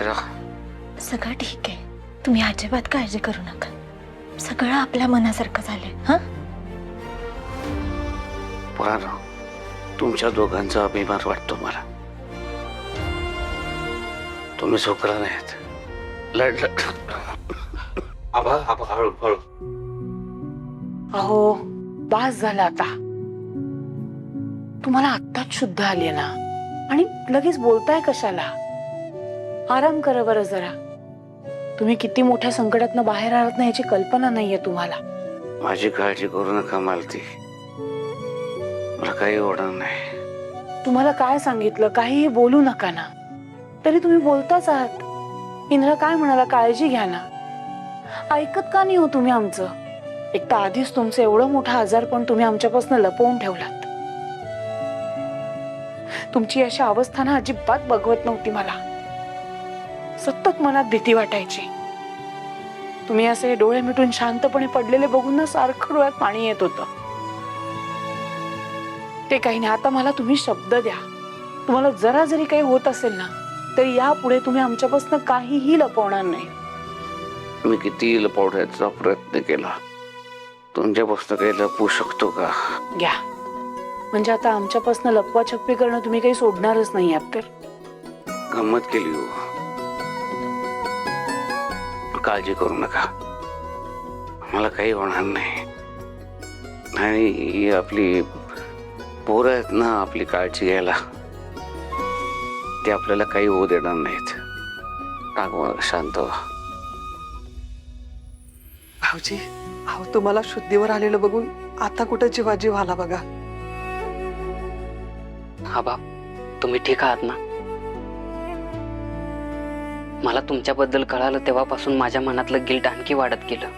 जरा सगळं ठीक आहे, तुम्ही अजिबात काळजी करू नका. सगळं आपल्या मनासारखं झालंय. हा पोरांनो, तुमच्या दोघांचा अभिमान वाटतो मला. तुम्ही झोकला नाहीत, लढलं. आबा आबा हळू हळू. अहो बास झाला आता. तुम्हाला आत्ताच शुद्ध आली ना आणि लगेच बोलताय कशाला? आराम करा बरं जरा. तुम्ही किती मोठ्या संकटातनं बाहेर आलात ना याची कल्पना नाहीये तुम्हाला. माझी काळजी करू नका मालती, मला काही होणार नाही. तुम्हाला काय सांगितलं? काहीही बोलू नका ना. तरी तुम्ही बोलताच आहात. इंद्रा काय म्हणाला? काळजी घ्या ना. ऐकत का नाही हो तुम्ही आमचं? एक तर आधीच तुमचं एवढं मोठं आजारपण तुम्ही आमच्यापासून लपवून ठेवलात. तुमची अशी अवस्था ना अजिबात बघवत नव्हती मला. सतत मनात भीती वाटायची. तुम्ही असे डोळे मिटून शांतपणे पडलेले बघून ना सारखं डोळ्यात पाणी येत होतं. ते काही नाही, आता मला तुम्ही शब्द द्या. तुम्हाला जरा जरी काही होत असेल ना तरी यापुढे तुम्ही आमच्यापासून काहीही लपवणार नाही. मी किती लपवण्याचा प्रयत्न केला, तुमच्यापासून काही लपवू शकतो का? घ्या, म्हणजे आता आमच्यापासून लपवा छप्पी करणं तुम्ही काही सोडणारच नाही आहात तर? गंमत केली हो. काळजी करू नका, मला काही होणार नाही. आणि ही आपली पोरं आहेत ना आपली काळजी घ्यायला, ते आपल्याला काही होऊ देणार नाहीत. टाक शांत व्हा. भाऊजी, अहो तुम्हाला शुद्धीवर आलेलं बघून आता कुठं जीवाजीव आला बघा. आबा, तुम्ही ठीक आहात ना? मला तुमच्याबद्दल कळालं तेव्हापासून माझ्या मनातलं गिल्ट आणखी वाढत गेलं.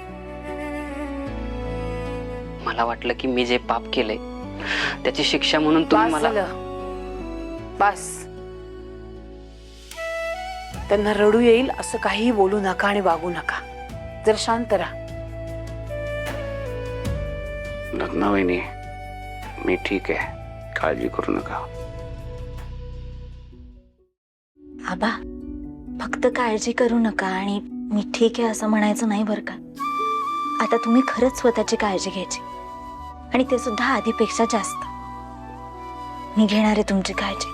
मला वाटलं की मी जे पाप केलंय त्याची शिक्षा म्हणून तुम्ही बास मला. झालं. बास. त्यांना रडू येईल असं काहीही बोलू नका आणि वागू नका. जर शांत राहा. रत्नावहिनी, मी ठीक आहे, काळजी करू नका. आबा, फक्त काळजी करू नका आणि मी ठीक आहे असं म्हणायचं नाही बरं का. आता तुम्ही खरंच स्वतःची काळजी घ्यायची, आणि ते सुद्धा आधीपेक्षा जास्त. मी घेणार आहे तुमची काळजी.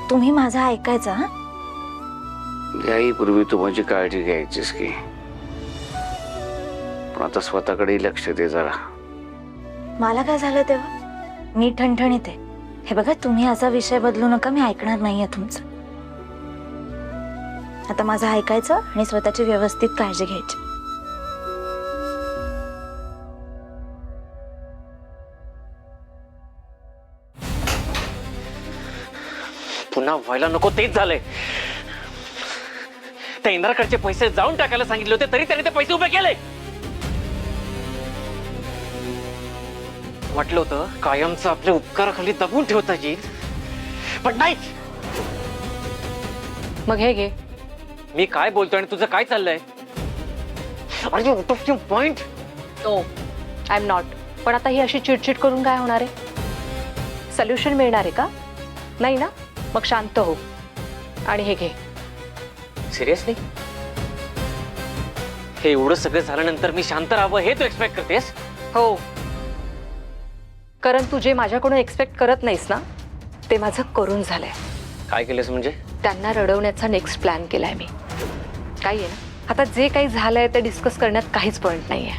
तुम्ही माझं ऐकायचं. हा, याहीपूर्वी तू माझी काळजी घ्यायचीस की, पण आता स्वतःकडे लक्ष दे जरा. मला काय झालं तेव्हा? मी ठणठणीत आहे. हे बघा, तुम्ही असा विषय बदलू नका, मी ऐकणार नाहीये तुमचं. आता माझं ऐकायचं आणि स्वतःची व्यवस्थित काळजी घ्यायची. पुन्हा व्हायला नको तेच झालंय. त्या इंद्राकडचे पैसे जाऊन टाकायला सांगितले होते तरी त्याने ते पैसे उभे केले. म्हटलं होतं कायमचं आपल्या उपकाराखाली दबून ठेवता येईल, पण नाही. मग हे घे. मी काय बोलतोय आणि तुझं काय चाललंय? Are you out of your point? No, I am not. पण आता ही अशी चिडचिड करून काय होणार आहे? सोल्युशन मिळणार आहे का? नाही ना? मग शांत हो आणि हे घे. सिरियसली? हे एवढं सगळं झाल्यानंतर मी शांत राहावं हे तू एक्सपेक्ट करतेस? हो, कारण तू जे माझ्याकडून एक्सपेक्ट करत नाहीस ना ते माझं करून झालंय. काय केलंस म्हणजे? त्यांना रडवण्याचा नेक्स्ट प्लॅन केलाय मी. काय आहे ना, आता जे काही झालंय ते डिस्कस करण्यात काहीच पॉइंट नाहीये.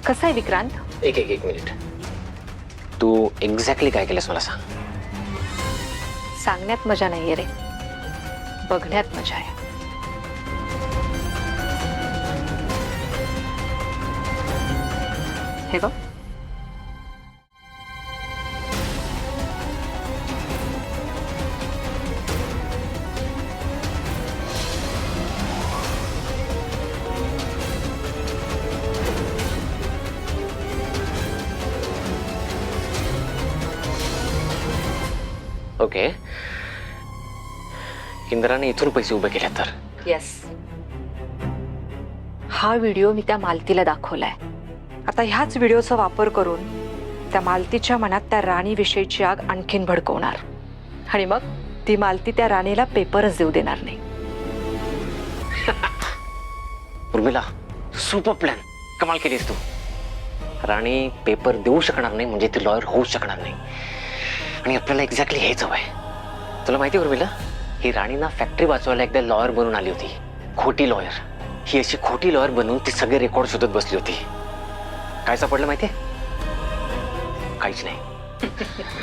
कसं आहे विक्रांत? एक मिनिट. तू एक्झॅक्टली काय केलंस मला सांग. सांगण्यात मजा नाहीये रे, बघण्यात मजा आहे. हे बघ. ओके, इंद्राने इथून पैसे उभे केले तर? येस. हा व्हिडिओ मी त्या मालतीला दाखवलाय. आता ह्याच व्हिडिओचा वापर करून त्या मालतीच्या मनात त्या राणीविषयीची आग आणखीन भडकवणार आणि मग ती मालती त्या राणीला पेपरच देऊ देणार नाही. Urmila, super plan. कमाल केलीस तू. राणी पेपर देऊ शकणार नाही म्हणजे ती लॉयर होऊ शकणार नाही. आणि आपल्याला एक्झॅक्टली हेच हवंय. तुला माहिती आहे उर्मिला, ही राणी ना फॅक्टरी वाचवायला एकदा लॉयर बनून आली होती. खोटी लॉयर. ही अशी खोटी लॉयर बनून ती सगळे रेकॉर्ड शोधत बसली होती. काय सापडलं माहितीये? काहीच नाही.